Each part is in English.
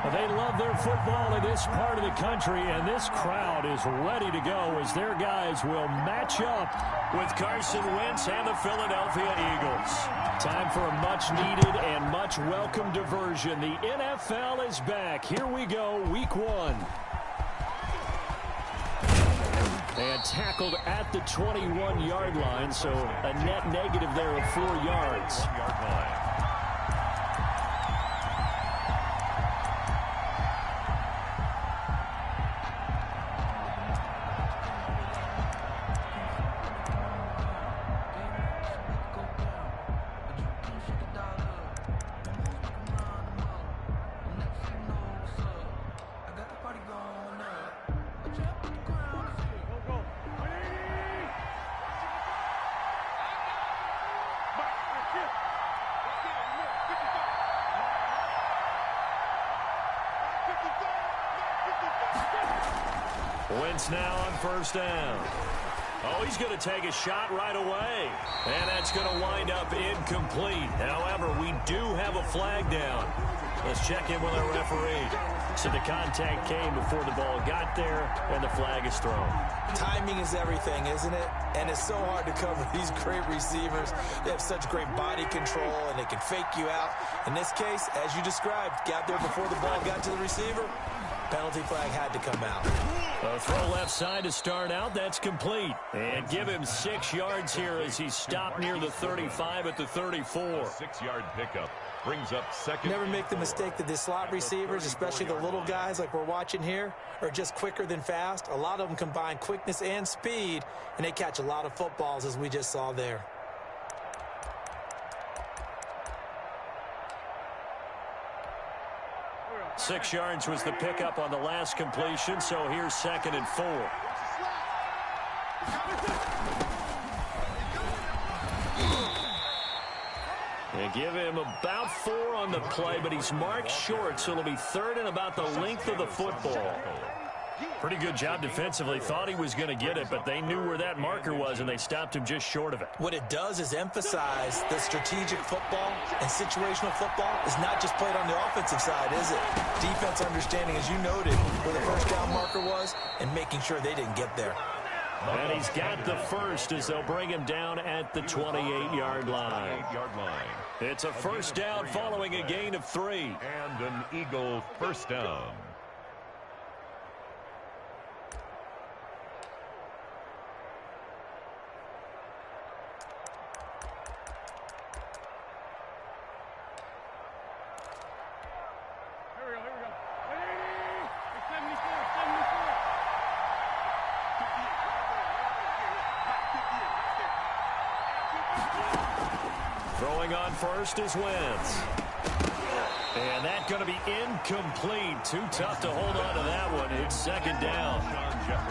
They love their football in this part of the country, and this crowd is ready to go as their guys will match up with Carson Wentz and the Philadelphia Eagles. Time for a much-needed and much-welcome diversion. The NFL is back. Here we go, Week 1. And tackled at the 21-yard line, so a net negative there of 4 yards. Wentz now on first down. Oh, he's going to take a shot right away. And that's going to wind up incomplete. However, we do have a flag down. Let's check in with our referee. So the contact came before the ball got there, and the flag is thrown. Timing is everything, isn't it? And it's so hard to cover these great receivers. They have such great body control, and they can fake you out. In this case, as you described, got there before the ball got to the receiver. Penalty flag had to come out. A throw left side to start out. That's complete. And give him 6 yards here as he's stopped near the 35 at the 34. 6-yard pickup brings up second. Never make the mistake that the slot receivers, especially the little guys like we're watching here, are just quicker than fast. A lot of them combine quickness and speed, and they catch a lot of footballs, as we just saw there. Six yards was the pickup on the last completion, so here's 2nd and 4. They give him about 4 on the play, but he's marked short, so it'll be 3rd and about the length of the football. Pretty good job defensively. Thought he was going to get it, but they knew where that marker was, and they stopped him just short of it. What it does is emphasize that strategic football and situational football is not just played on the offensive side, is it? Defense understanding, as you noted, where the first down marker was and making sure they didn't get there. And he's got the first as they'll bring him down at the 28-yard line. It's a first down following a gain of 3. And an Eagle first down. Throwing on first is Wentz. And that's going to be incomplete. Too tough to hold on to that one. It's 2nd down.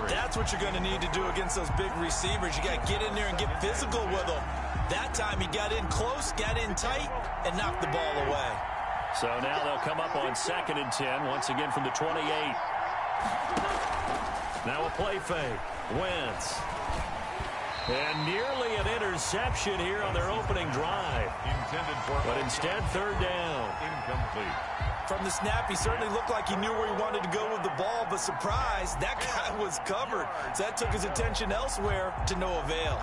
That's what you're going to need to do against those big receivers. You got to get in there and get physical with them. That time he got in close, got in tight, and knocked the ball away. So now they'll come up on 2nd and 10, once again from the 28. Now a play fake. Wentz. And nearly an interception here on their opening drive. But instead, 3rd down. Incomplete. From the snap, he certainly looked like he knew where he wanted to go with the ball, but surprise, that guy was covered. So that took his attention elsewhere to no avail.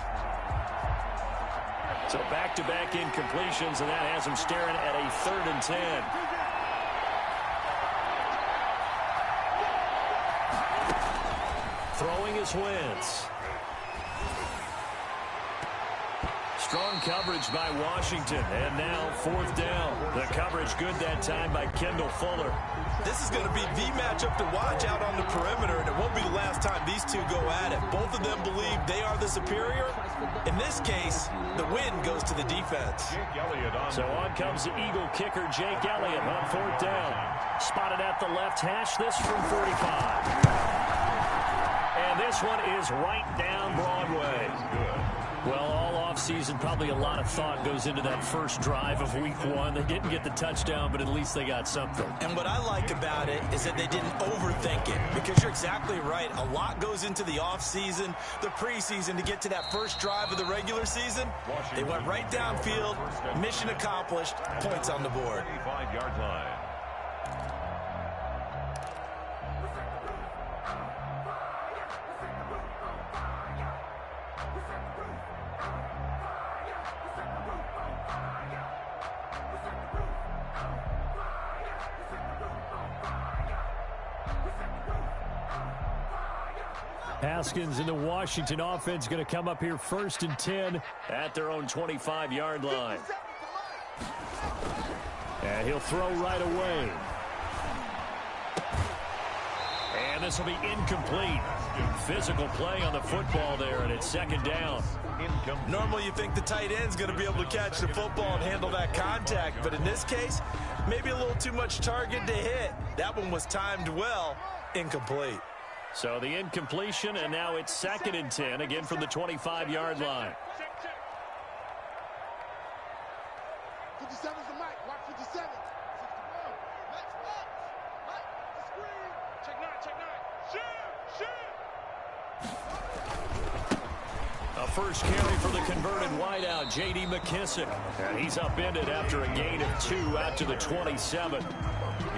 So back-to-back incompletions, and that has him staring at a 3rd and 10. Throwing is Wentz. Strong coverage by Washington, and now 4th down. The coverage good that time by Kendall Fuller. This is going to be the matchup to watch out on the perimeter, and it won't be the last time these two go at it. Both of them believe they are the superior. In this case, the win goes to the defense. So on comes the Eagle kicker, Jake Elliott, on 4th down. Spotted at the left hash, this from 45. And this one is right down Broadway. Well, all offseason, probably a lot of thought goes into that first drive of Week 1. They didn't get the touchdown, but at least they got something. And what I like about it is that they didn't overthink it, because you're exactly right. A lot goes into the offseason, the preseason, to get to that first drive of the regular season. They went right downfield, mission accomplished, points on the board. 25-yard line. Haskins and the Washington offense going to come up here 1st and 10 at their own 25-yard line. And he'll throw right away. And this will be incomplete. Physical play on the football there, and it's 2nd down. Normally you think the tight end's going to be able to catch the football and handle that contact, but in this case, maybe a little too much target to hit. That one was timed well, incomplete. So the incompletion, and now it's 2nd and 10, again from the 25-yard line. 57's the mic. Watch 57. 61. Next box. Mike, the screen. Check 9, check 9. Shoot. A first carry for the converted wideout, J.D. McKissick. And he's upended after a gain of 2 out to the 27.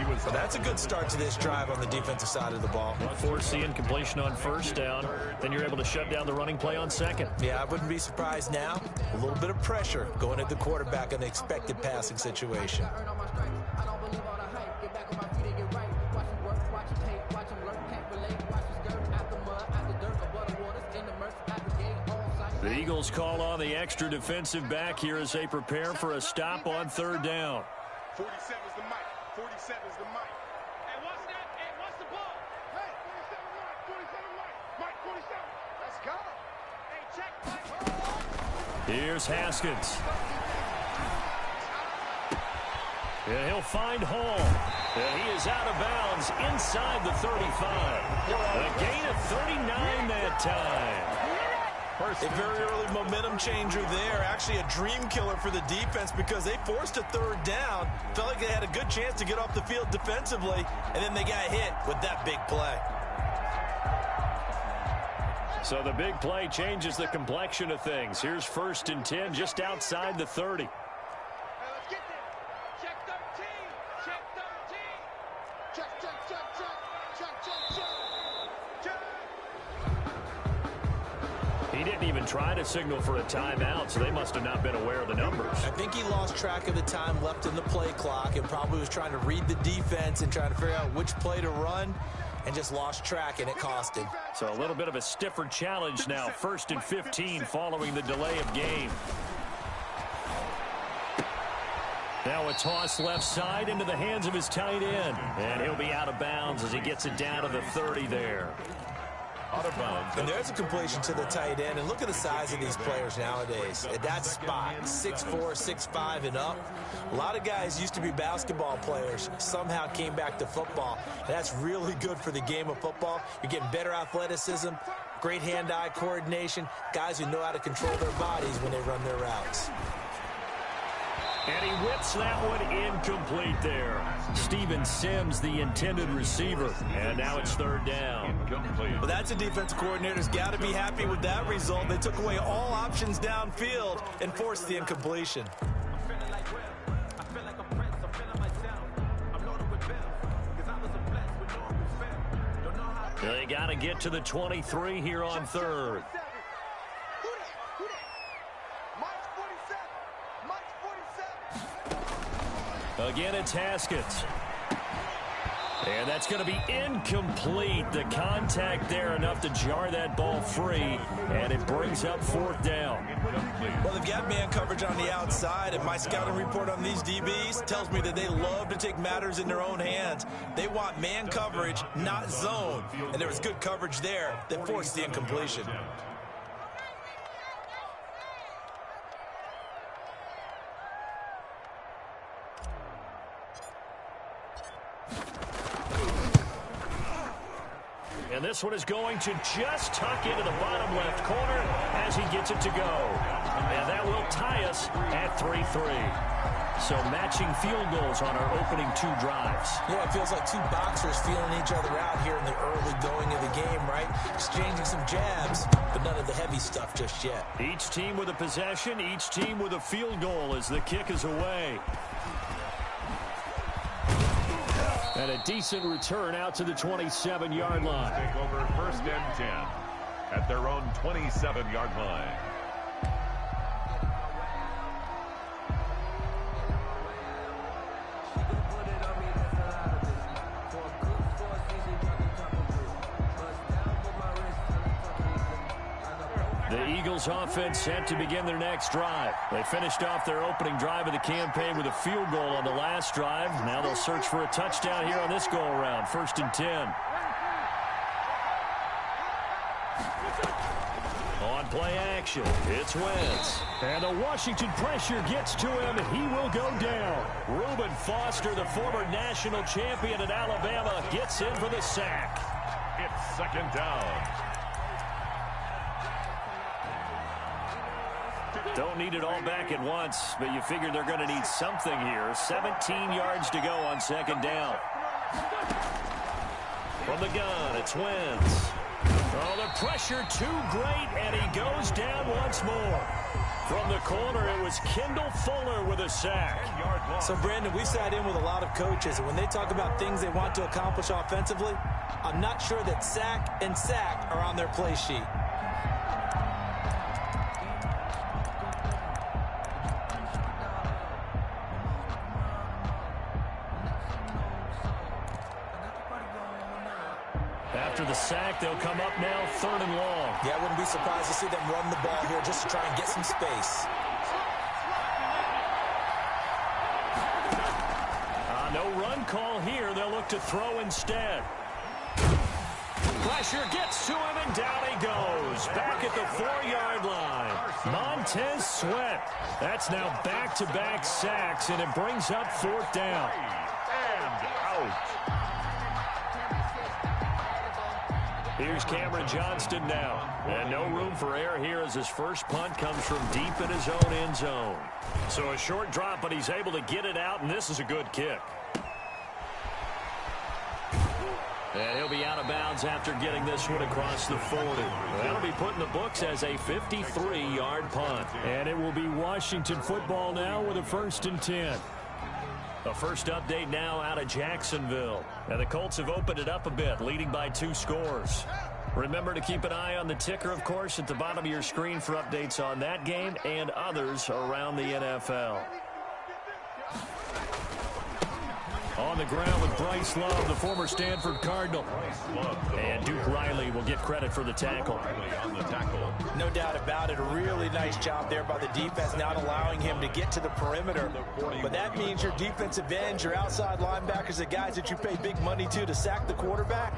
Well, that's a good start to this drive on the defensive side of the ball. Force the incompletion on 1st down. Then you're able to shut down the running play on 2nd. Yeah, I wouldn't be surprised now. A little bit of pressure going at the quarterback in the expected passing situation. The Eagles call on the extra defensive back here as they prepare for a stop on 3rd down. 47's the mic. 47's the mic. Hey, what's that? Hey, what's the ball? Hey, 47 mic. 47 mic. Mike, 47. Let's go. Hey, check, Mike. Here's Haskins. And he'll find Hall. And he is out of bounds inside the 35. A gain of 39 that time. A very early momentum changer there. Actually a dream killer for the defense because they forced a 3rd down. Felt like they had a good chance to get off the field defensively, and then they got hit with that big play. So the big play changes the complexion of things. Here's 1st and 10 just outside the 30. Hey, let's get there. Check 13. Check 13. Check, check, check, check. Check, check, check. Check. He didn't even try to signal for a timeout, so they must have not been aware of the numbers. I think he lost track of the time left in the play clock and probably was trying to read the defense and trying to figure out which play to run and just lost track, and it cost him. So a little bit of a stiffer challenge now. 1st and 15 following the delay of game. Now a toss left side into the hands of his tight end. And he'll be out of bounds as he gets it down to the 30 there. Out of bounds. And there's a completion to the tight end. And look at the size of these players nowadays. At that spot, 6'4", 6'5", and up. A lot of guys used to be basketball players, somehow came back to football. And that's really good for the game of football. You're getting better athleticism, great hand-eye coordination, guys who know how to control their bodies when they run their routes. And he whips that one incomplete there. Steven Sims, the intended receiver. And now it's 3rd down. Incomplete. Well, that's a defensive coordinator's got to be happy with that result. They took away all options downfield and forced the incompletion. They got to get to the 23 here on 3rd. Again, it's Haskins. And that's going to be incomplete. The contact there enough to jar that ball free, and it brings up 4th down. Well, they've got man coverage on the outside, and my scouting report on these DBs tells me that they love to take matters in their own hands. They want man coverage, not zone. And there was good coverage there that forced the incompletion. And this one is going to just tuck into the bottom left corner as he gets it to go. And that will tie us at 3-3. So matching field goals on our opening 2 drives. Yeah, it feels like 2 boxers feeling each other out here in the early going of the game, right? Exchanging some jabs, but none of the heavy stuff just yet. Each team with a possession, each team with a field goal as the kick is away. And a decent return out to the 27-yard line. Take over 1st and 10 at their own 27-yard line. The Eagles offense set to begin their next drive. They finished off their opening drive of the campaign with a field goal on the last drive. Now they'll search for a touchdown here on this go-around. 1st and 10. On play action, it's Wentz. And the Washington pressure gets to him. He will go down. Reuben Foster, the former national champion at Alabama, gets in for the sack. It's 2nd down. Don't need it all back at once, but you figure they're going to need something here. 17 yards to go on 2nd down. From the gun, it's Wentz. Oh, the pressure too great, and he goes down once more. From the corner, it was Kendall Fuller with a sack. So, Brandon, we sat in with a lot of coaches, and when they talk about things they want to accomplish offensively, I'm not sure that sack and sack are on their play sheet. After the sack, they'll come up now 3rd and long. Yeah, I wouldn't be surprised to see them run the ball here just to try and get some space. No run call here. They'll look to throw instead. Pressure gets to him, and down he goes. Back at the 4-yard line. Montez Sweat. That's now back-to-back sacks, and it brings up 4th down. And out. Here's Cameron Johnston now. And no room for error here as his first punt comes from deep in his own end zone. So a short drop, but he's able to get it out, and this is a good kick. And he'll be out of bounds after getting this one across the 40. That'll be put in the books as a 53-yard punt. And it will be Washington football now with a 1st and 10. A first update now out of Jacksonville. And the Colts have opened it up a bit, leading by 2 scores. Remember to keep an eye on the ticker, of course, at the bottom of your screen for updates on that game and others around the NFL. On the ground with Bryce Love, the former Stanford Cardinal. And Duke Riley will get credit for the tackle. No doubt about it. A really nice job there by the defense, not allowing him to get to the perimeter. But that means your defensive ends, your outside linebackers, the guys that you pay big money to sack the quarterback,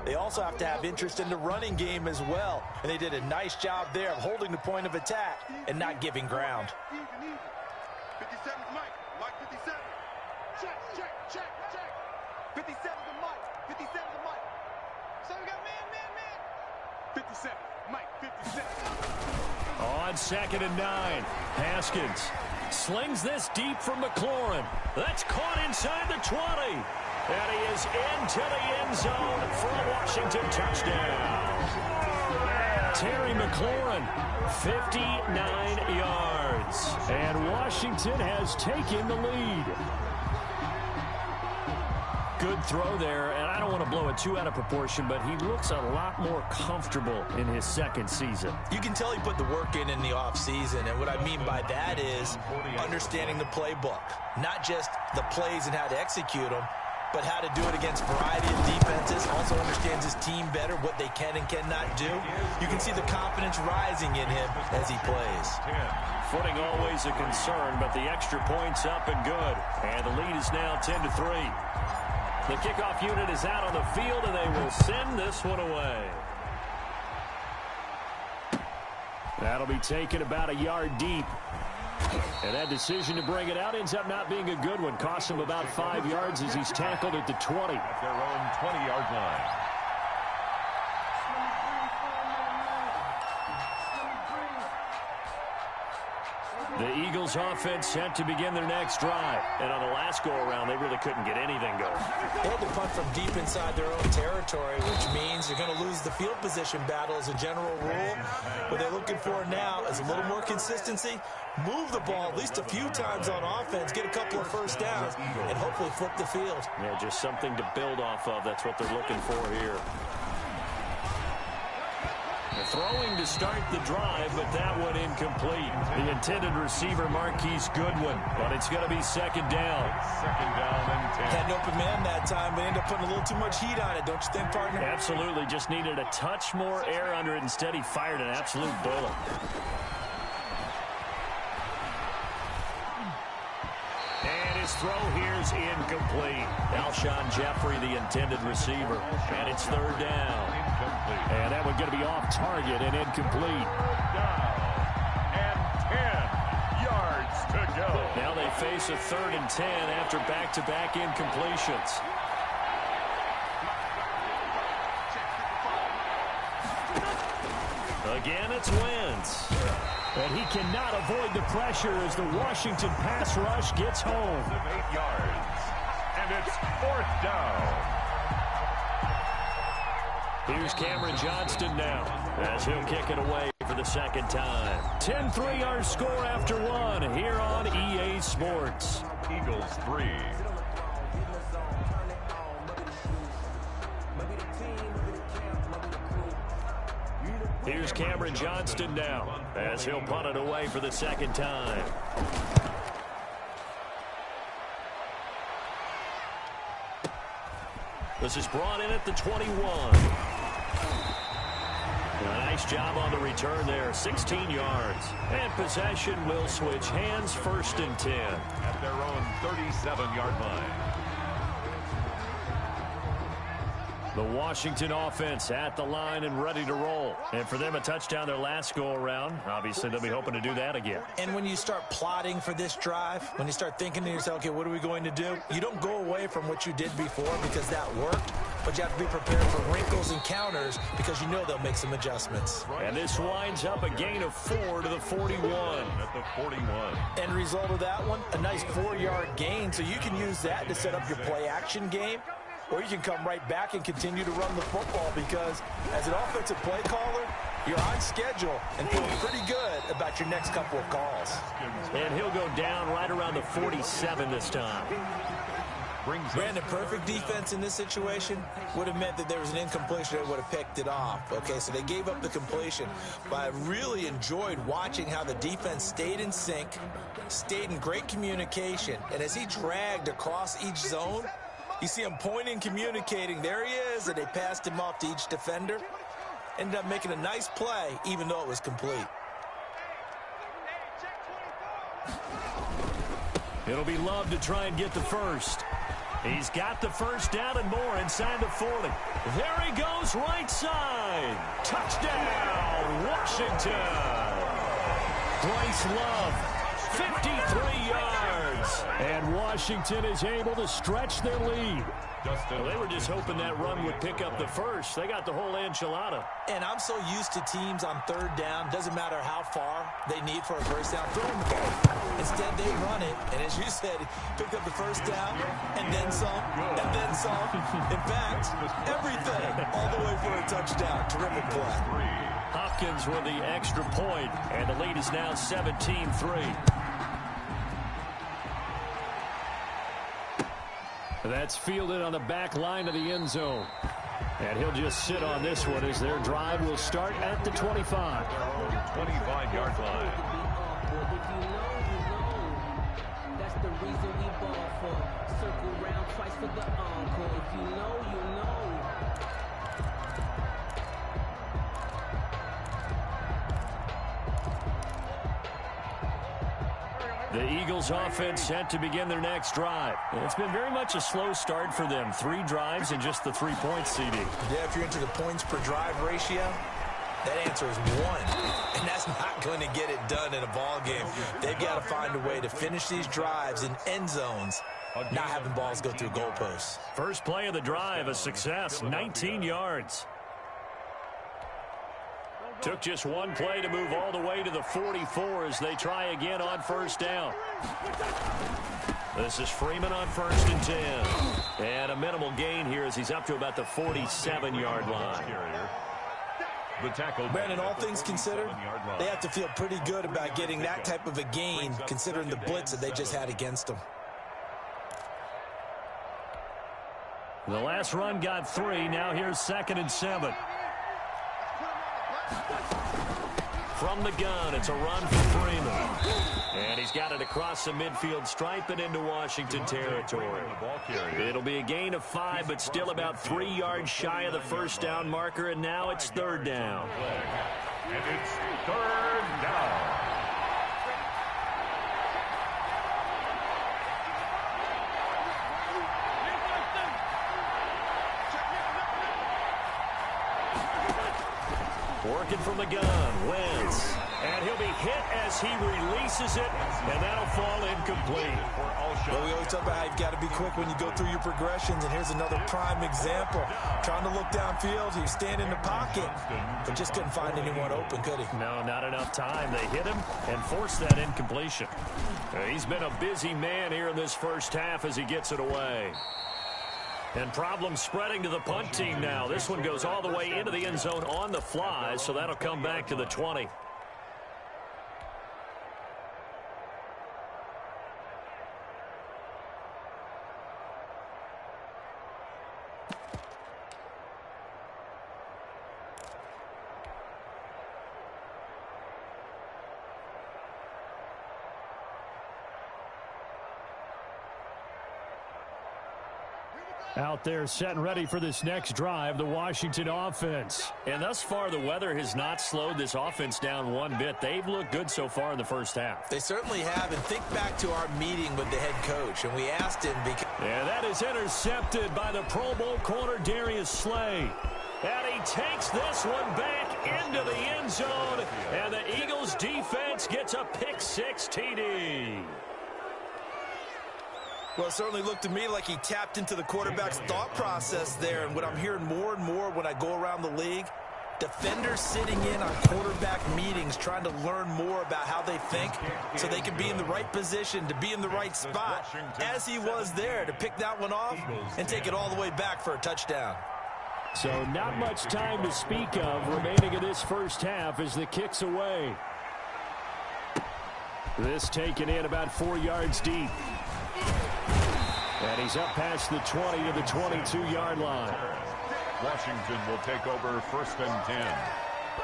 they also have to have interest in the running game as well. And they did a nice job there of holding the point of attack and not giving ground. 57's Mike. Mike 57. Check, check, check, check. 57's a Mike. 57's a Mike. So we got man. 57. Mike 57. On 2nd and 9, Haskins slings this deep from McLaurin. That's caught inside the 20. And he is into the end zone for a Washington touchdown. Terry McLaurin, 59 yards. And Washington has taken the lead. Good throw there, and I don't want to blow it too out of proportion, but he looks a lot more comfortable in his 2nd season. You can tell he put the work in the offseason, and what I mean by that is understanding the playbook. Not just the plays and how to execute them, but how to do it against a variety of defenses. Also understands his team better, what they can and cannot do. You can see the confidence rising in him as he plays. Footing always a concern, but the extra point's up and good. And the lead is now 10-3. The kickoff unit is out on the field, and they will send this one away. That'll be taken about a yard deep. And that decision to bring it out ends up not being a good one. Costs him about 5 yards as he's tackled at the 20. At their own 20-yard line. The Eagles offense set to begin their next drive. And on the last go-around, they really couldn't get anything going. They had to punt from deep inside their own territory, which means they're going to lose the field position battle as a general rule. What they're looking for now is a little more consistency, move the ball at least a few times on offense, get a couple of first downs, and hopefully flip the field. Yeah, just something to build off of. That's what they're looking for here. Throwing to start the drive, but that one incomplete. The intended receiver, Marquise Goodwin, but it's going to be second down. Second down and 10. Had an open man that time, but ended up putting a little too much heat on it, don't you think, partner? Absolutely. Just needed a touch more air under it. Instead, he fired an absolute bullet. And his throw here's incomplete. Alshon Jeffrey, the intended receiver. And it's third down. Incomplete. And that one going to be off target and incomplete. Down. And 10 yards to go. Now they face a 3rd and 10 after back-to-back incompletions. Again, it's Wentz. And he cannot avoid the pressure as the Washington pass rush gets home. 8 yards. And it's 4th down. Here's Cameron Johnston now as he'll kick it away for the second time. 10-3 our score after one here on EA Sports. Eagles 3. Here's Cameron Johnston now as he'll punt it away for the second time. This is brought in at the 21. A nice job on the return there, 16 yards. And possession will switch hands, 1st and 10. At their own 37-yard line. The Washington offense at the line and ready to roll. And for them, a touchdown their last go-around. Obviously, they'll be hoping to do that again. And when you start plotting for this drive, when you start thinking to yourself, okay, what are we going to do? You don't go away from what you did before because that worked, but you have to be prepared for wrinkles and counters because you know they'll make some adjustments. And this winds up a gain of 4 to the 41. At the 41. End result of that one, a nice 4-yard gain, so you can use that to set up your play-action game. Or you can come right back and continue to run the football because as an offensive play caller, you're on schedule and feeling pretty good about your next couple of calls. And he'll go down right around the 47 this time. Brandon, perfect defense in this situation would have meant that there was an incompletion that would have picked it off. Okay, so they gave up the completion. But I really enjoyed watching how the defense stayed in sync, stayed in great communication. And as he dragged across each zone, you see him pointing, communicating. There he is, and they passed him off to each defender. Ended up making a nice play, even though it was complete. It'll be Love to try and get the first. He's got the first down and more inside the 40. There he goes, right side. Touchdown, Washington. Bryce Love, 53 yards. And Washington is able to stretch their lead. Well, they were just hoping that run would pick up the first. They got the whole enchilada. And I'm so used to teams on 3rd down, doesn't matter how far they need for a first down, throw them the ball. Instead, they run it, and as you said, pick up the first down, and then some, and then some. In fact, everything, all the way for a touchdown. Terrific play. Hopkins with the extra point, and the lead is now 17-3. That's fielded on the back line of the end zone. And he'll just sit on this one as their drive will start at the 25. 25-yard line. That's the reason we ball for. Circle round twice for the encore. If you know, you know. The Eagles offense set to begin their next drive. It's been very much a slow start for them. 3 drives and just the 3 points, CD. Yeah, if you're into the points per drive ratio, that answer is 1. And that's not going to get it done in a ball game. They've got to find a way to finish these drives in end zones, not having balls go through goalposts. First play of the drive, a success, 19 yards. Took just one play to move all the way to the 44 as they try again on first down. This is Freeman on 1st and 10. And a minimal gain here as he's up to about the 47-yard line. The tackle. Brandon, all things considered, they have to feel pretty good about getting that type of a gain considering the blitz that they just had against them. The last run got 3. Now here's 2nd and 7. From the gun, it's a run for Freeman. And he's got it across the midfield stripe and into Washington territory. It'll be a gain of 5, but still about 3 yards shy of the first down marker, and now it's third down. And it's third down. Working from the gun, Wentz. And he'll be hit as he releases it, and that'll fall incomplete. Well, we always talk about how you've got to be quick when you go through your progressions, and here's another prime example. Trying to look downfield, he was standing in the pocket, but just couldn't find anyone open, could he? No, not enough time. They hit him and forced that incompletion. He's been a busy man here in this first half as he gets it away. And problems spreading to the punt team now. This one goes all the way into the end zone on the fly, so that'll come back to the 20. Out there set and ready for this next drive, the Washington offense. And thus far, the weather has not slowed this offense down one bit. They've looked good so far in the first half. They certainly have, and think back to our meeting with the head coach, and we asked him because... And that is intercepted by the Pro Bowl corner, Darius Slay. And he takes this one back into the end zone, and the Eagles defense gets a pick-6 TD. Well, it certainly looked to me like he tapped into the quarterback's thought process there. And what I'm hearing more and more when I go around the league, defenders sitting in on quarterback meetings trying to learn more about how they think so they can be in the right position to be in the right spot, as he was there to pick that one off and take it all the way back for a touchdown. So not much time to speak of remaining in this first half as the kick's away. This taken in about 4 yards deep. And he's up past the 20 to the 22-yard line. Washington will take over 1st and 10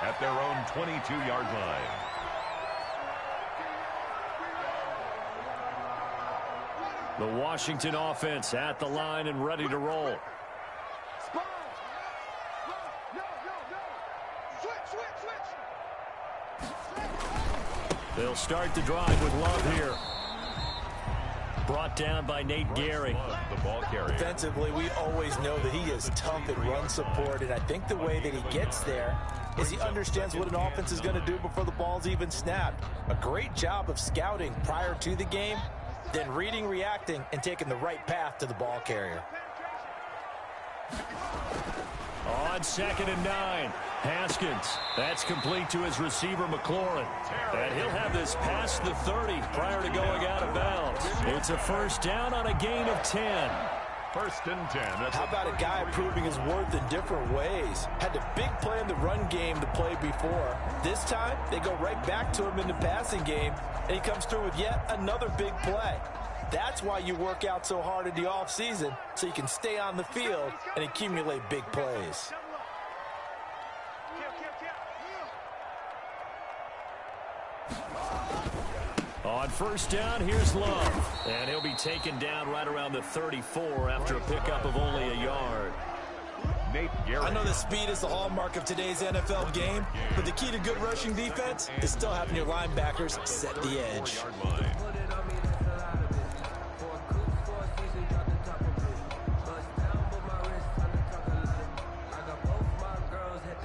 at their own 22-yard line. The Washington offense at the line and ready to roll. They'll start the drive with Love here. Brought down by Nate Gehry. The ball carrier. Defensively, we always know that he is tough at run support, and I think the way that he gets there is he understands what an offense is going to do before the ball's even snapped. A great job of scouting prior to the game, then reading, reacting, and taking the right path to the ball carrier. On 2nd and 9, Haskins. That's complete to his receiver, McLaurin. And he'll have this past the 30 prior to going out of bounds. It's a first down on a gain of 10. 1st and 10. How about a guy proving his worth in different ways? Had the big play in the run game to play before. This time, they go right back to him in the passing game, and he comes through with yet another big play. That's why you work out so hard in the offseason, so you can stay on the field and accumulate big plays. On first down, here's Love. And he'll be taken down right around the 34 after a pickup of only a yard. Nate Gehry. I know that speed is the hallmark of today's NFL game, but the key to good rushing defense is still having your linebackers set the edge.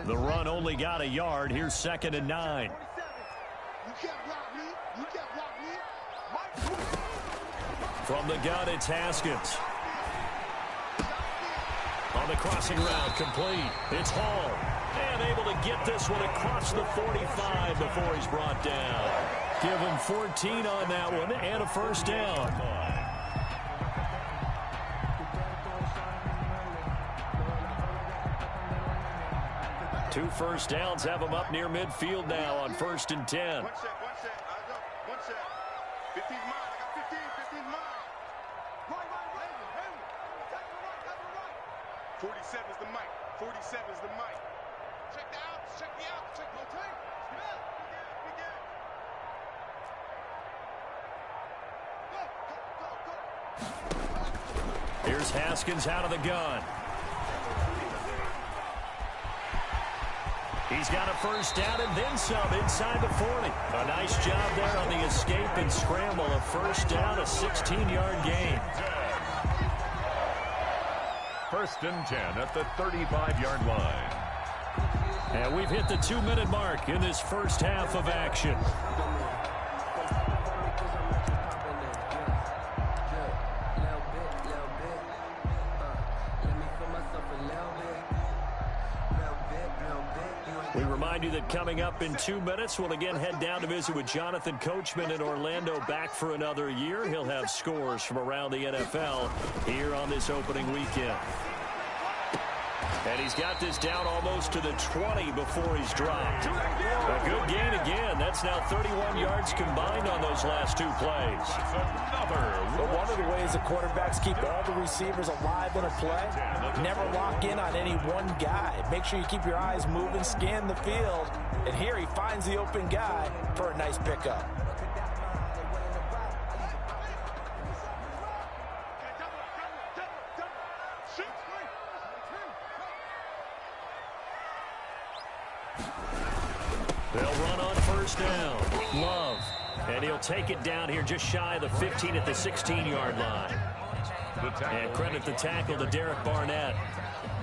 The run only got a yard. Here's 2nd and 9. From the gun, it's Haskins. On the crossing route, complete. It's Hall. And able to get this one across the 45 before he's brought down. Give him 14 on that one and a first down. Two first downs have him up near midfield now on 1st and 10. One set. One set. 15's mine. I got 15. 15's mine. Right. 47's the mic. 47's the mic. Check the outs. Check the outs. Check the outs. Here's Haskins out of the gun. He's got a first down and then some inside the 40. A nice job there on the escape and scramble. A first down, a 16-yard gain. First and 10 at the 35-yard line. And we've hit the 2-minute mark in this first half of action. We remind you that coming up in 2 minutes, we'll again head down to visit with Jonathan Coachman in Orlando, back for another year. He'll have scores from around the NFL here on this opening weekend. And he's got this down almost to the 20 before he's dropped. A good gain again. That's now 31 yards combined on those last two plays. But one of the ways the quarterbacks keep all the receivers alive in a play, never lock in on any one guy. Make sure you keep your eyes moving, scan the field, and here he finds the open guy for a nice pickup. They'll run on first down. Love. And he'll take it down here just shy of the 15 at the 16-yard line. And credit the tackle to Derek Barnett.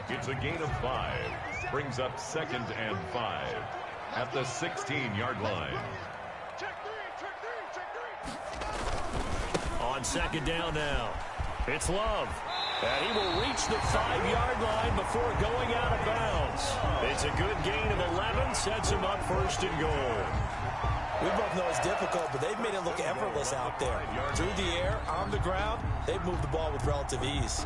It's a gain of 5. Brings up 2nd and 5 at the 16-yard line. On second down now. It's Love. And he will reach the 5-yard line before going out of bounds. It's a good gain of 11. Sets him up first and goal. We both know it's difficult, but they've made it look effortless out there. Through the air, on the ground, they've moved the ball with relative ease.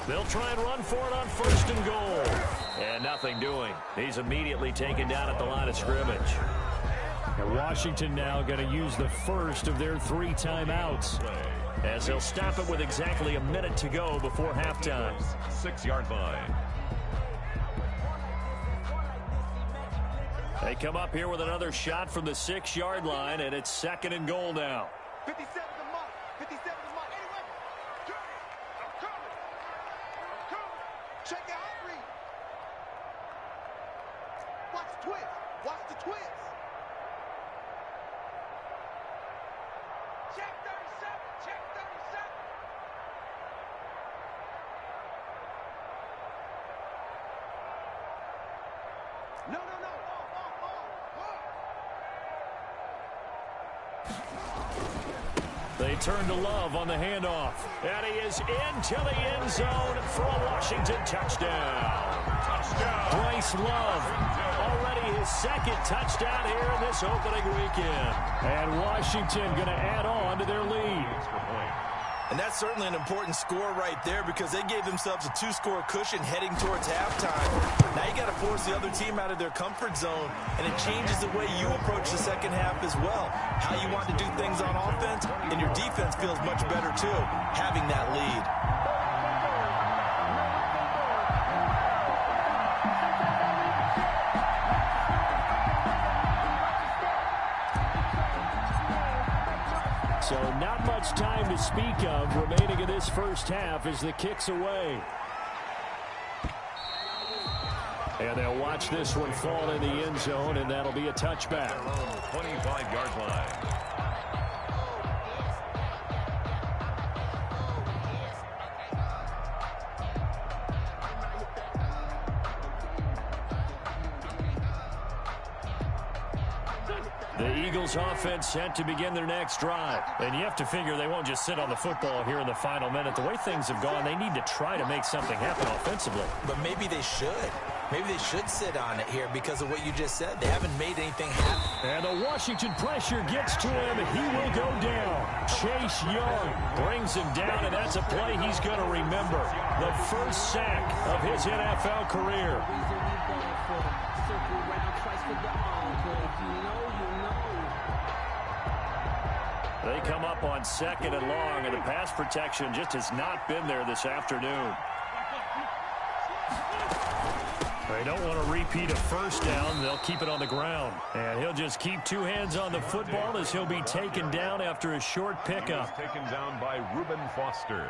They'll try and run for it on first and goal. And nothing doing. He's immediately taken down at the line of scrimmage. And Washington now going to use the first of their 3 timeouts, as they'll stop it with exactly a minute to go before halftime. 6-yard line. They come up here with another shot from the 6-yard line, and it's 2nd and goal now. 57 to Mike. 57 to Mike. Anyway, I'm coming. Check out read. Watch the twist. Watch the twist. Check 37. Check 37. No. They turn to Love on the handoff. And he is into the end zone for a Washington touchdown. Bryce Love, already his 2nd touchdown here in this opening weekend. And Washington going to add on to their lead. And that's certainly an important score right there, because they gave themselves a 2-score cushion heading towards halftime. Now you got to force the other team out of their comfort zone, and it changes the way you approach the second half as well. How you want to do things on offense, and your defense feels much better too, having that lead. So not much time to speak of remaining in this first half as the kick's away. And they'll watch this one fall in the end zone, and that'll be a touchback. 25-yard line. The Eagles offense set to begin their next drive. And you have to figure they won't just sit on the football here in the final minute. The way things have gone, they need to try to make something happen offensively. But maybe they should. Maybe they should sit on it here because of what you just said. They haven't made anything happen. And the Washington pressure gets to him. He will go down. Chase Young brings him down, and that's a play he's going to remember. The first sack of his NFL career. They come up on 2nd and long, and the pass protection just has not been there this afternoon. They don't want to repeat a first down. They'll keep it on the ground. And he'll just keep 2 hands on the football as he'll be taken down after a short pickup. Taken down by Reuben Foster.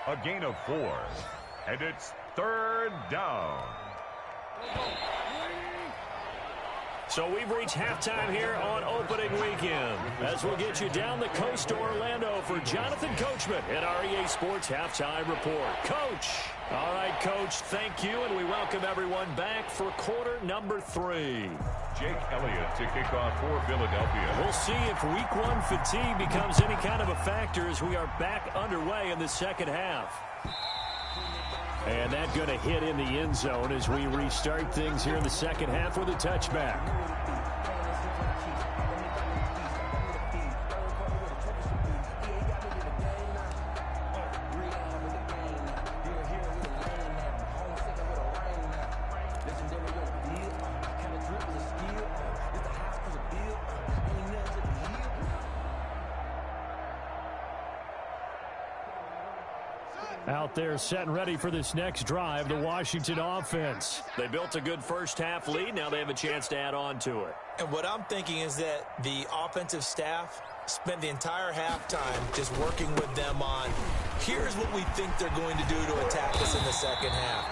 A gain of 4. And it's 3rd down. So we've reached halftime here on opening weekend. As we'll get you down the coast to Orlando for Jonathan Coachman at our EA Sports Halftime Report. Coach. All right, Coach, thank you, and we welcome everyone back for quarter number 3. Jake Elliott to kick off for Philadelphia. We'll see if week 1 fatigue becomes any kind of a factor as we are back underway in the second half. And that going to hit in the end zone as we restart things here in the second half with a touchback. Out there set and ready for this next drive, the Washington offense. They built a good first half lead. Now they have a chance to add on to it. And what I'm thinking is that the offensive staff spent the entire halftime just working with them on, here's what we think they're going to do to attack us in the second half.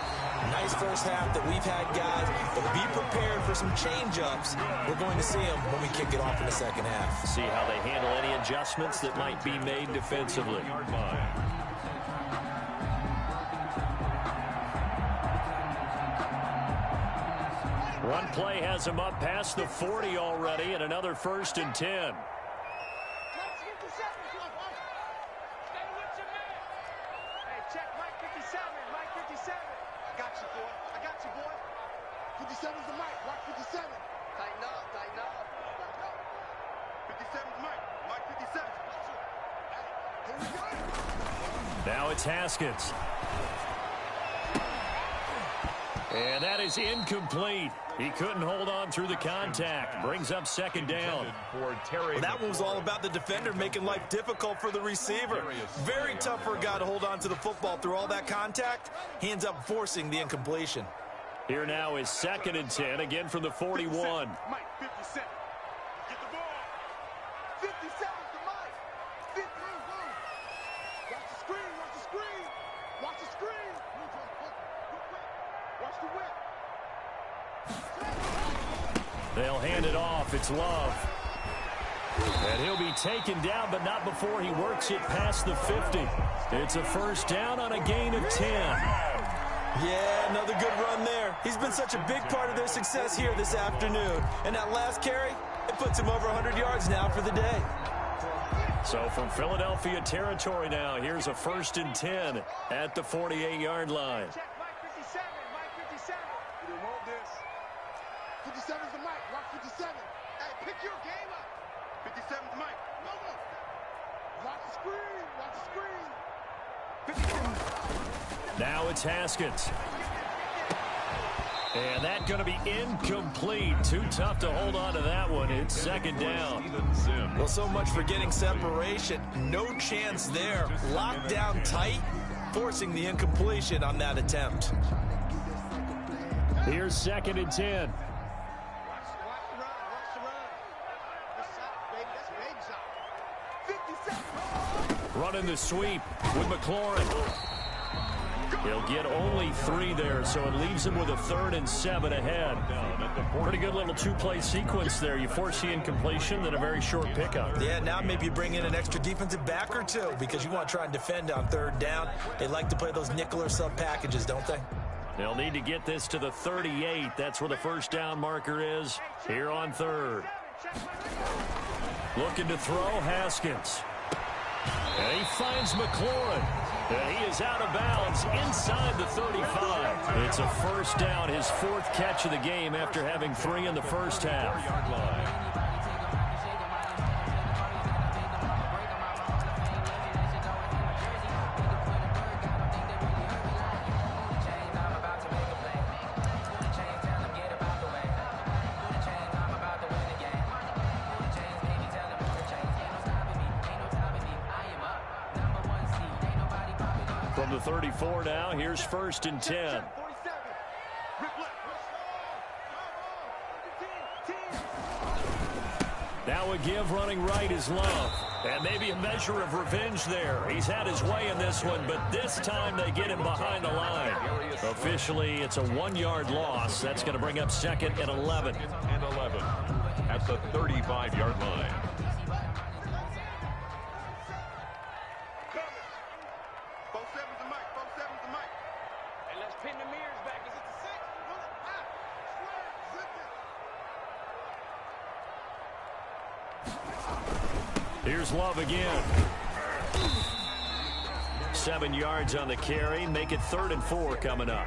Nice first half that we've had, guys, but be prepared for some change-ups. We're going to see them when we kick it off in the second half. See how they handle any adjustments that might be made defensively. One play has him up past the 40 already, and another 1st and 10. Now it's Haskins. And that is incomplete. He couldn't hold on through the contact. Brings up 2nd down. Well, that one was all about the defender making life difficult for the receiver. Very tough for a guy to hold on to the football through all that contact. He ends up forcing the incompletion. Here now is 2nd and 10, again from the 41. Mike, 57. Get the ball. 57 to Mike. 50. Watch the screen. Watch the screen. Watch the screen. Watch the whip. They'll hand it off. It's Love. And he'll be taken down, but not before he works it past the 50. It's a 1st down on a gain of 10. Yeah, another good run there. He's been such a big part of their success here this afternoon. And that last carry, it puts him over 100 yards now for the day. So from Philadelphia territory now, here's a 1st and 10 at the 48-yard line. Check Mike 57. Mike 57. You don't want this. 57's the Mike. Watch 57. Hey, pick your game up. 57's Mike. No. Watch the screen. Watch the screen. 57. Now it's Haskins. And that going to be incomplete. Too tough to hold on to that one. It's 2nd down. Well, so much for getting separation. No chance there. Locked down tight, forcing the incompletion on that attempt. Here's 2nd and 10. Watch the run. Watch the run. That's shot, baby. That's big shot. 57. Running the sweep with McLaurin. He'll get only 3 there, so it leaves him with a 3rd and 7 ahead. Pretty good little 2-play sequence there. You force the incompletion, then a very short pickup. Yeah, now maybe you bring in an extra defensive back or 2 because you want to try and defend on 3rd down. They like to play those nickel or sub packages, don't they? They'll need to get this to the 38. That's where the 1st down marker is here on 3rd. Looking to throw, Haskins. And he finds McLaurin. And he is out of bounds inside the 35. It's a first down, his fourth catch of the game after having 3 in the first half. From the 34 now, here's 1st and 10. Now a give running right is Love. And maybe a measure of revenge there. He's had his way in this one, but this time they get him behind the line. Officially, it's a 1-yard loss. That's going to bring up 2nd and 11. And 11 at the 35-yard line. Here's Love again. 7 yards on the carry. Make it 3rd and 4 coming up.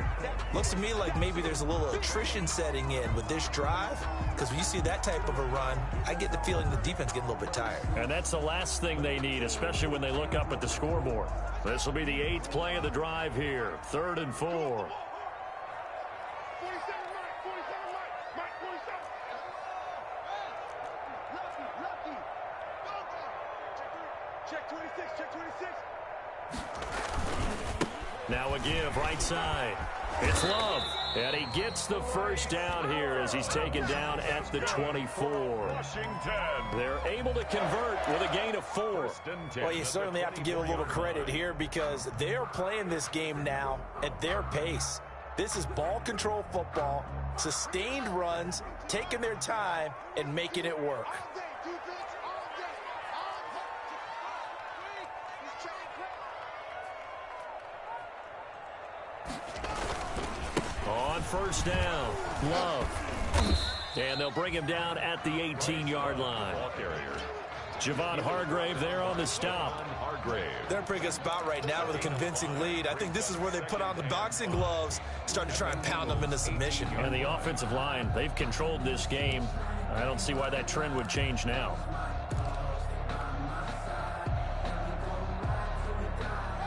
Looks to me like maybe there's a little attrition setting in with this drive, because when you see that type of a run, I get the feeling the defense getting a little bit tired. And that's the last thing they need, especially when they look up at the scoreboard. This will be the 8th play of the drive here. 3rd and 4. Now a give right side. It's Love. And he gets the first down here as he's taken down at the 24. Washington. They're able to convert with a gain of 4. Well, you certainly have to give a little credit here because they're playing this game now at their pace. This is ball control football, sustained runs, taking their time, and making it work. On first down, Love. And they'll bring him down at the 18-yard line. Javon Hargrave there on the stop. They're in a pretty good spot right now with a convincing lead. I think this is where they put on the boxing gloves, start to try and pound them into submission. And the offensive line, they've controlled this game. I don't see why that trend would change now.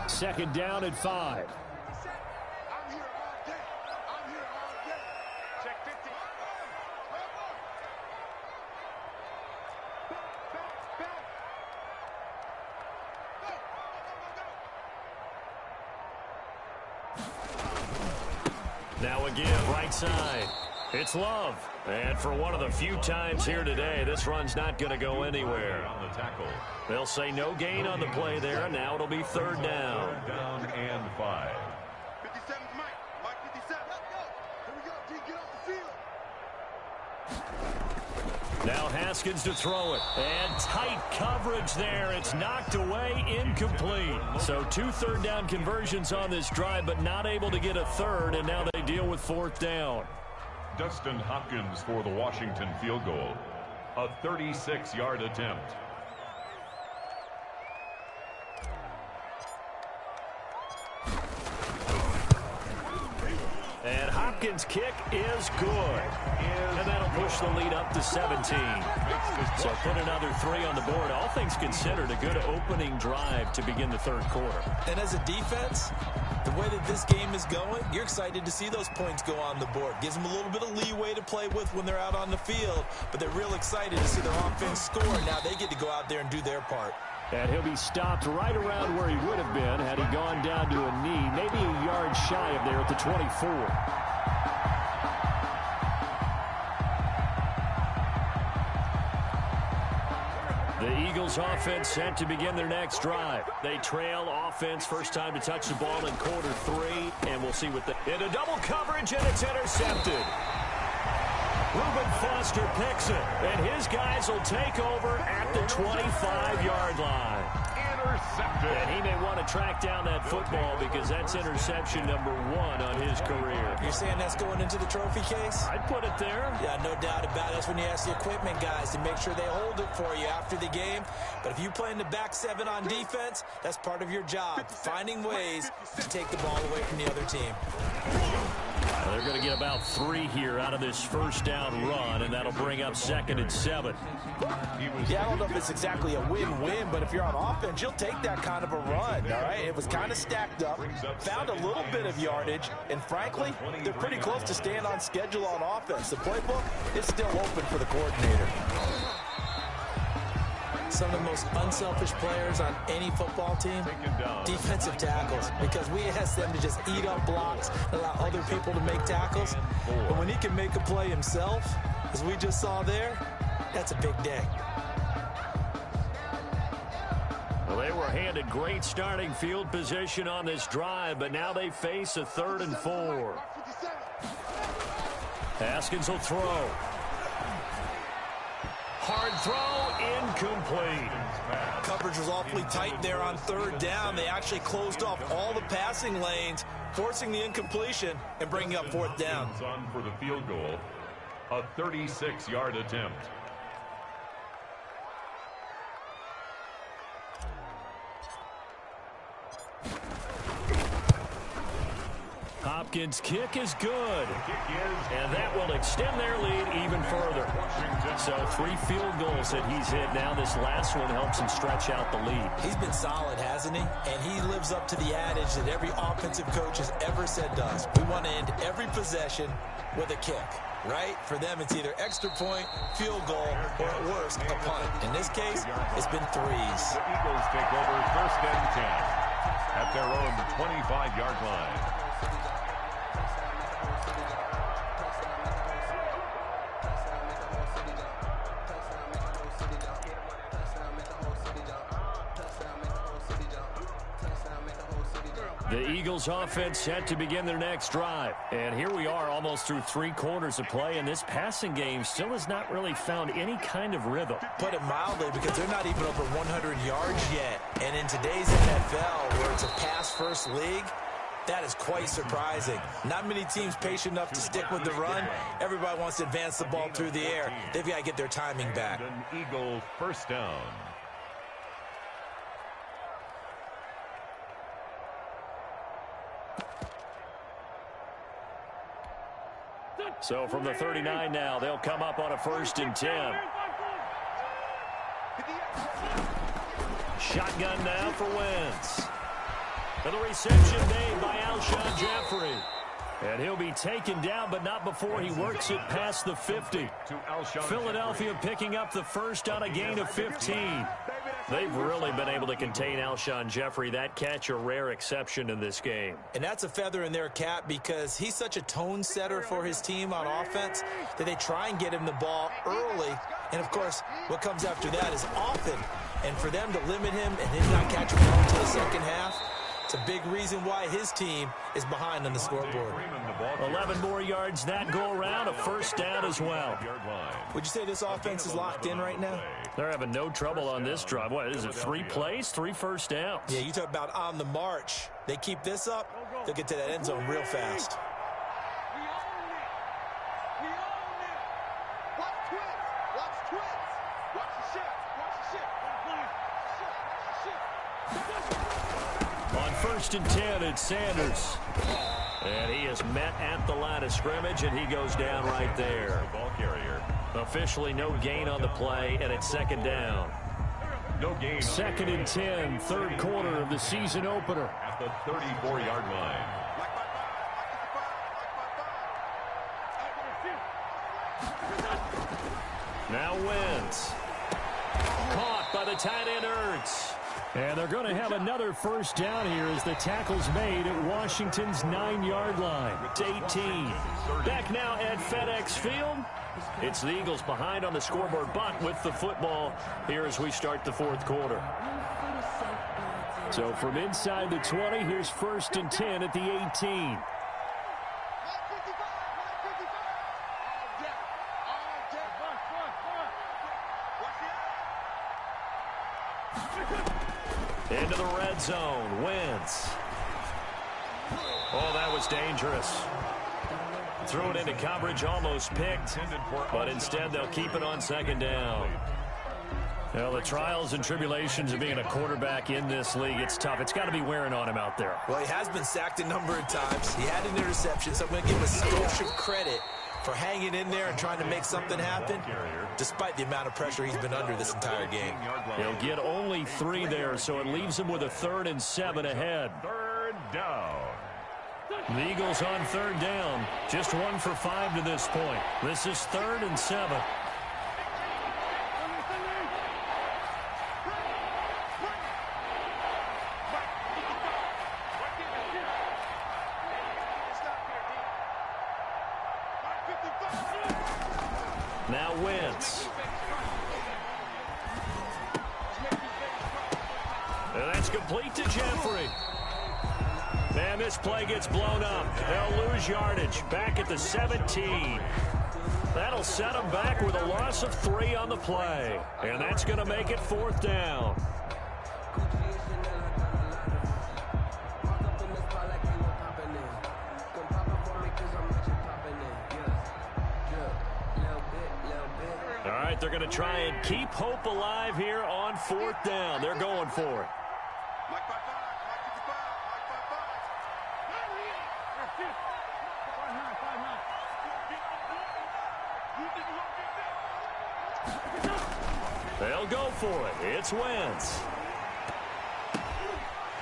Second down at 5. Now a give right side. It's Love. And for one of the few times here today, this run's not going to go anywhere. On the tackle. They'll say no gain on the play there. Now it'll be 3rd down. 3rd down and 5. 57's Mike. Mike 57. Let's go. Here we go. D, get off the field. Now Haskins to throw it. And tight coverage there. It's knocked away, incomplete. So 2 third down conversions on this drive, but not able to get a third, and now they deal with 4th down. Dustin Hopkins for the Washington field goal. A 36-yard attempt. And Hopkins' kick is good. And that'll push the lead up to 17. So put another 3 on the board. All things considered, a good opening drive to begin the 3rd quarter. And as a defense, the way that this game is going, you're excited to see those points go on the board. Gives them a little bit of leeway to play with when they're out on the field, but they're real excited to see their offense score. Now they get to go out there and do their part. And he'll be stopped right around where he would have been had he gone down to a knee, maybe a yard shy of there at the 24. The Eagles offense set to begin their next drive. They trail offense, first time to touch the ball in quarter 3, and we'll see what into double coverage, and it's intercepted. Reuben Foster picks it, and his guys will take over at the 25-yard line. Intercepted. And he may want to track down that football because that's interception number 1 on his career. You're saying that's going into the trophy case? I'd put it there. Yeah, no doubt about it. That's when you ask the equipment guys to make sure they hold it for you after the game. But if you play in the back 7 on defense, that's part of your job, finding ways to take the ball away from the other team. They're going to get about 3 here out of this first down run, and that'll bring up 2nd and 7. Yeah, I don't know if it's exactly a win-win, but if you're on offense, you'll take that kind of a run, all right? It was kind of stacked up, found a little bit of yardage, and frankly, they're pretty close to staying on schedule on offense. The playbook is still open for the coordinator. Some of the most unselfish players on any football team, defensive tackles, because we ask them to just eat up blocks and allow other people to make tackles. But when he can make a play himself, as we just saw there, that's a big day. Well, they were handed great starting field position on this drive, but now they face a 3rd and 4. Haskins will throw. Hard throw, incomplete. Coverage was awfully tight there on 3rd down. They actually closed off all the passing lanes, forcing the incompletion and bringing up 4th down. On for the field goal, a 36-yard attempt. Hopkins' kick is good, and that will extend their lead even further. So 3 field goals that he's hit now. This last one helps him stretch out the lead. He's been solid, hasn't he? And he lives up to the adage that every offensive coach has ever said to us. We want to end every possession with a kick, right? For them, it's either extra point, field goal, or at worst, a punt. In this case, it's been 3s. The Eagles take over 1st and 10 at their own 25-yard line. The Eagles offense set to begin their next drive. And here we are almost through 3 quarters of play, and this passing game still has not really found any kind of rhythm. Put it mildly, because they're not even over 100 yards yet. And in today's NFL, where it's a pass-first league, that is quite surprising. Not many teams patient enough to stick with the run. Everybody wants to advance the ball through the air. They've got to get their timing back. An Eagle 1st down. So from the 39 now, they'll come up on a 1st and 10. Shotgun now for Wentz. And the reception made by Alshon Jeffrey. And he'll be taken down, but not before he works it past the 50. Philadelphia picking up the 1st on a gain of 15. They've really been able to contain Alshon Jeffrey. That catch a rare exception in this game. And that's a feather in their cap because he's such a tone setter for his team on offense that they try and get him the ball early. And, of course, what comes after that is often. And for them to limit him and him not catching him until the 2nd half, it's a big reason why his team is behind on the scoreboard. 11 more yards that go around, a 1st down as well. Would you say this offense is locked in right now? They're having no trouble on this drive. What is it, 3 plays, 3 first downs? Yeah, you talk about on the march. They keep this up, they'll get to that end zone real fast. On 1st and 10, it's Sanders. And he is met at the line of scrimmage, and he goes down right there. Ball carrier. Officially no gain on the play, and it's 2nd down. No gain. 2nd and 10, 3rd quarter of the season opener. At the 34-yard line. Now Wentz. Caught by the tight end Ertz. And they're going to have another 1st down here as the tackle's made at Washington's 9-yard line. It's 18. Back now at FedEx Field. It's the Eagles behind on the scoreboard, but with the football here as we start the 4th quarter. So from inside the 20, here's 1st and 10 at the 18. Into the red zone. Wentz. Oh, that was dangerous. Threw it into coverage, almost picked, but instead they'll keep it on second down. Well, the trials and tribulations of being a quarterback in this league, it's tough. It's got to be wearing on him out there. Well, he has been sacked a number of times. He had an interception, so I'm going to give him a skosh of credit for hanging in there and trying to make something happen, despite the amount of pressure he's been under this entire game. He'll get only 3 there, so it leaves him with a 3rd and 7 ahead. Third down. The Eagles on 3rd down. Just 1 for 5 to this point. This is 3rd and 7. Now Wentz. And that's complete to Jeffrey. And this play gets blown up. They'll lose yardage back at the 17. That'll set them back with a loss of 3 on the play. And that's going to make it 4th down. All right, they're going to try and keep hope alive here on 4th down. They're going for it. They'll go for it. It's Wentz.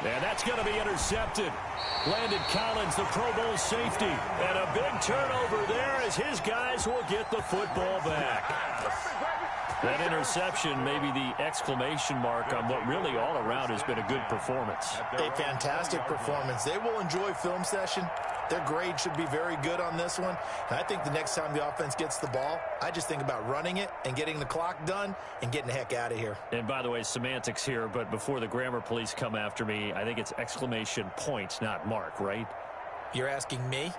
And that's going to be intercepted. Landon Collins, the Pro Bowl safety. And a big turnover there as his guys will get the football back. That interception may be the exclamation mark on what really all around has been a good performance. A fantastic performance. They will enjoy film session. Their grade should be very good on this one. And I think the next time the offense gets the ball, I just think about running it and getting the clock done and getting the heck out of here. And by the way, semantics here, but before the grammar police come after me, I think it's exclamation point, not mark, right? You're asking me?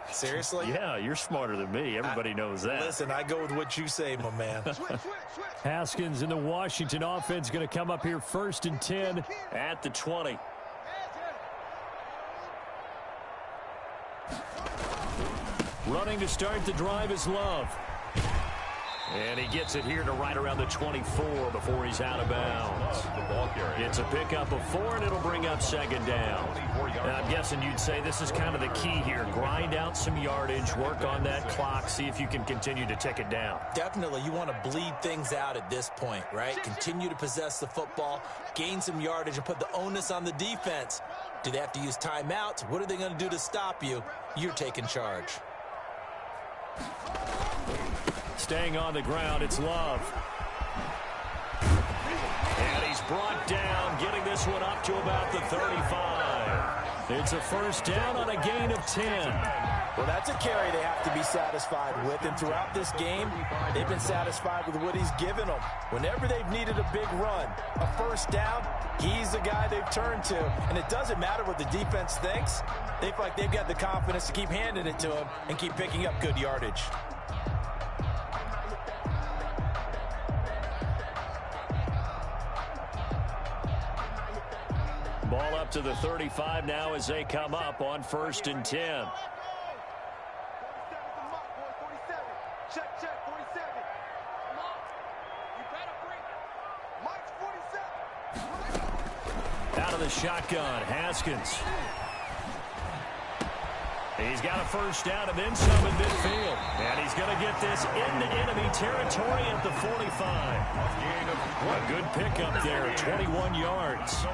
Seriously? Yeah, you're smarter than me. Everybody knows that. Listen, I go with what you say, my man. Haskins in the Washington offense going to come up here 1st and 10 at the 20. Running to start the drive is Love. And he gets it here to right around the 24 before he's out of bounds. It's a pickup of 4, and it'll bring up 2nd down. And I'm guessing you'd say this is kind of the key here. Grind out some yardage, work on that clock, see if you can continue to tick it down. Definitely, you want to bleed things out at this point, right? Continue to possess the football, gain some yardage, and put the onus on the defense. Do they have to use timeouts? What are they going to do to stop you? You're taking charge. Staying on the ground, it's Love. And he's brought down, getting this one up to about the 35. It's a 1st down on a gain of 10. Well, that's a carry they have to be satisfied with, and throughout this game, they've been satisfied with what he's given them. Whenever they've needed a big run, a 1st down, he's the guy they've turned to. And it doesn't matter what the defense thinks. They feel like they've got the confidence to keep handing it to him and keep picking up good yardage. Ball up to the 35 now as they come up on 1st and 10. Check, 47. You better bring it. Mike's 47. Out of the shotgun, Haskins. He's got a 1st down and then some in midfield. And he's going to get this into enemy territory at the 45. A good pickup there, 21 yards.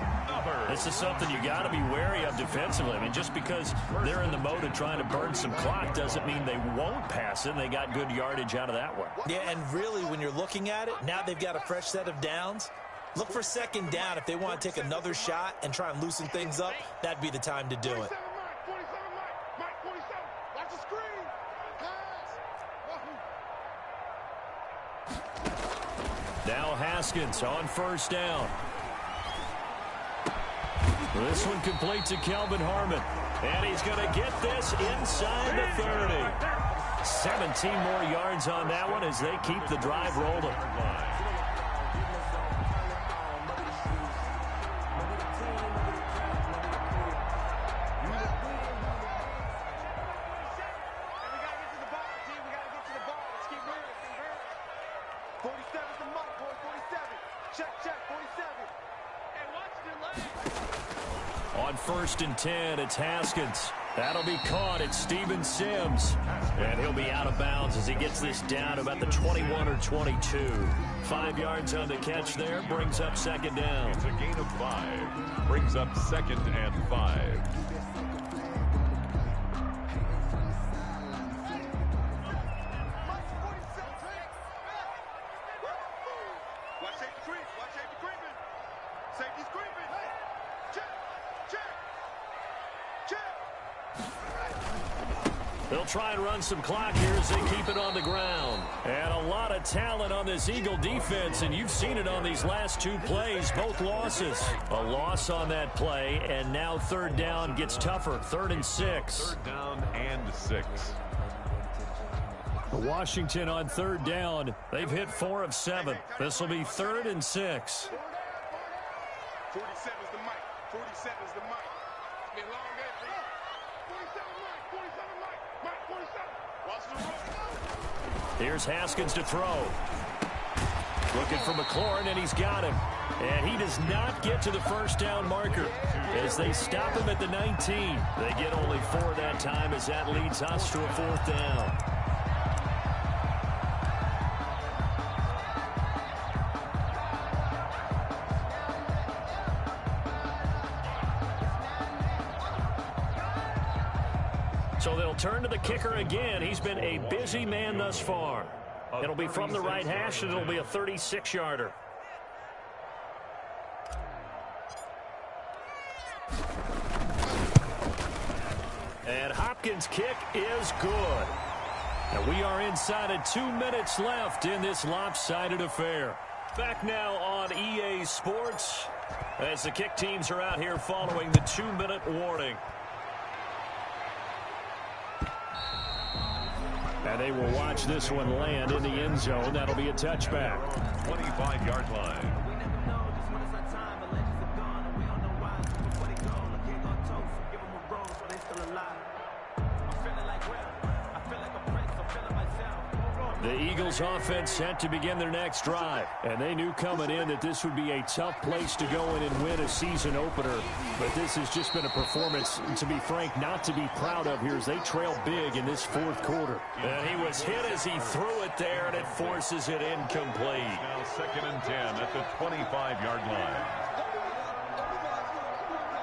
This is something you got to be wary of defensively. I mean, just because they're in the mode of trying to burn some clock doesn't mean they won't pass it. They got good yardage out of that one. Yeah, and really, when you're looking at it, now they've got a fresh set of downs. Look for 2nd down. If they want to take another shot and try and loosen things up, that'd be the time to do it. 47 Mike, 47. Watch the screen. Pass. Now Haskins on 1st down. This one complete to Kelvin Harmon. And he's going to get this inside the 30. 17 more yards on that one as they keep the drive rolling. 47's the mic, boy, 47. Check, 47. Hey, watch your legs. On 1st and 10, it's Haskins. That'll be caught. It's Steven Sims. And he'll be out of bounds as he gets this down about the 21 or 22. 5 yards on the catch there. Brings up 2nd down. It's a gain of 5. Brings up 2nd and 5. Watch safety creep. Watch safety creeping. Safety's creeping. Hey, check. They'll try and run some clock here as they keep it on the ground. And a lot of talent on this Eagle defense, and you've seen it on these last 2 plays, both losses. A loss on that play, and now 3rd down gets tougher, 3rd and 6. 3rd down and 6. Washington on 3rd down. They've hit 4 of 7. This will be 3rd and 6. 47's the mic. 47's the mic. It's been a long day, bro. 47 mic. 47 mic. Mic 47. Watch the road. Here's Haskins to throw. Looking for McLaurin, and he's got him. And he does not get to the 1st down marker as they stop him at the 19. They get only 4 that time as that leads us to a 4th down. So they'll turn to the kicker again. He's been a busy man thus far. It'll be from the right hash, and it'll be a 36-yarder. And Hopkins' kick is good. And we are inside of 2 minutes left in this lopsided affair. Back now on EA Sports as the kick teams are out here following the 2-minute warning. And they will watch this one land in the end zone. That'll be a touchback. 25-yard line. The Eagles offense set to begin their next drive. And they knew coming in that this would be a tough place to go in and win a season opener. But this has just been a performance, to be frank, not to be proud of here as they trail big in this 4th quarter. And he was hit as he threw it there, and it forces it incomplete. Now 2nd and 10 at the 25-yard line.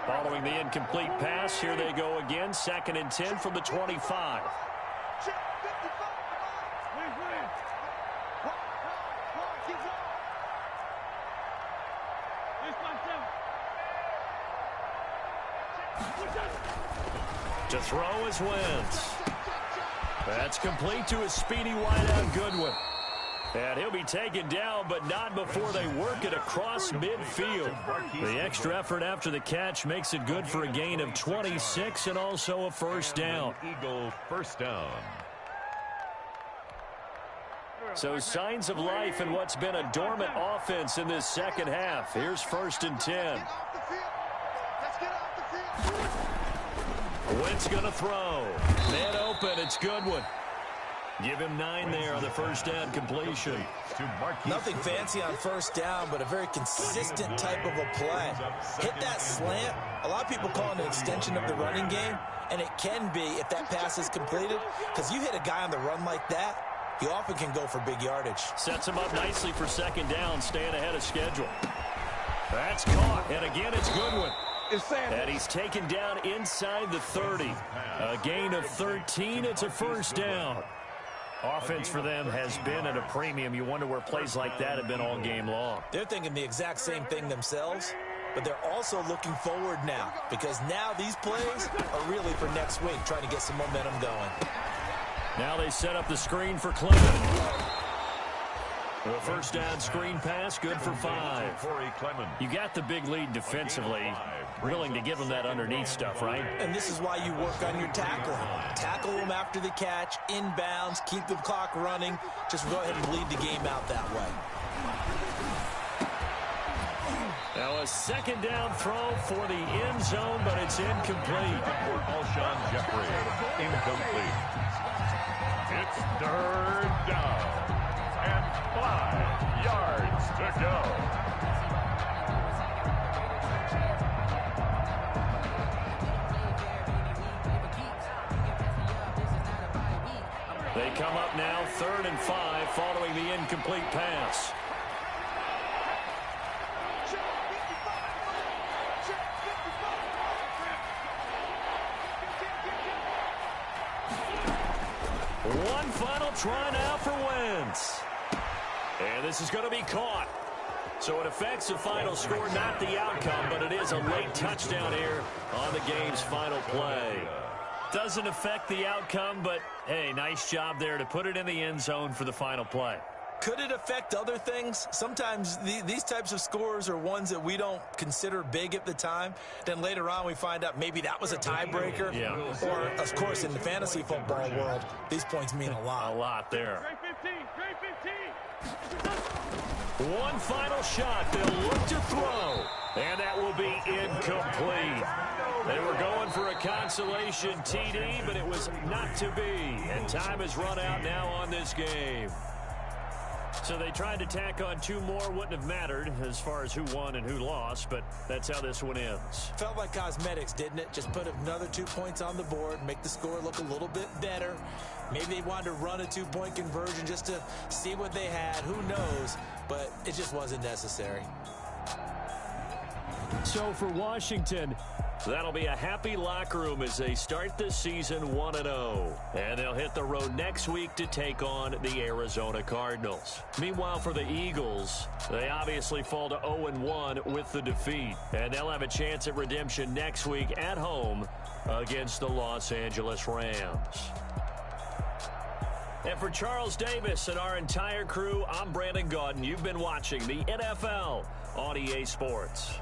Following the incomplete pass, here they go again. 2nd and 10 from the 25. To throw is Wentz. That's complete to his speedy wideout Goodwin. And he'll be taken down, but not before they work it across midfield. The extra effort after the catch makes it good for a gain of 26 and also a 1st down. Eagle 1st down. So signs of life in what's been a dormant offense in this 2nd half. Here's 1st and 10. Wentz going to throw. Man open, it's Goodwin. Give him 9 there on the 1st down completion. Nothing fancy on 1st down, but a very consistent type of a play. Hit that slant. A lot of people call it an extension of the running game, and it can be if that pass is completed, because you hit a guy on the run like that, he often can go for big yardage. Sets him up nicely for 2nd down, staying ahead of schedule. That's caught, and again it's Goodwin. And he's taken down inside the 30. A gain of 13, it's a 1st down. Offense for them has been at a premium. You wonder where plays like that have been all game long. They're thinking the exact same thing themselves, but they're also looking forward now, because now these plays are really for next week, trying to get some momentum going. Now they set up the screen for Clement. The 1st down screen pass, good for 5. You got the big lead defensively. Willing to give them that underneath stuff, right? And this is why you work on your tackling. Tackle them after the catch, inbounds, keep the clock running. Just go ahead and bleed the game out that way. Now a 2nd down throw for the end zone, but it's incomplete. For Alshon Jeffrey, incomplete. It's 3rd down and 5. to go. They come up now 3rd and 5 following the incomplete pass. One final try now for Wentz. And this is going to be caught. So it affects the final score, not the outcome, but it is a late touchdown here on the game's final play. Doesn't affect the outcome, but, hey, nice job there to put it in the end zone for the final play. Could it affect other things? Sometimes these types of scores are ones that we don't consider big at the time. Then later on we find out maybe that was a tiebreaker. Yeah. Or, of course, in the fantasy football world, these points mean a lot. A lot there. One final shot. They'll look to throw. And that will be incomplete. They were going for a consolation TD, but it was not to be. And time has run out now on this game. So they tried to tack on 2 more. Wouldn't have mattered as far as who won and who lost, but that's how this one ends. Felt like cosmetics, didn't it? Just put another 2 points on the board, make the score look a little bit better. Maybe they wanted to run a 2-point conversion just to see what they had. Who knows? But it just wasn't necessary. So for Washington, that'll be a happy locker room as they start this season 1-0. And they'll hit the road next week to take on the Arizona Cardinals. Meanwhile, for the Eagles, they obviously fall to 0-1 with the defeat. And they'll have a chance at redemption next week at home against the Los Angeles Rams. And for Charles Davis and our entire crew, I'm Brandon Gaudin. You've been watching the NFL on EA Sports.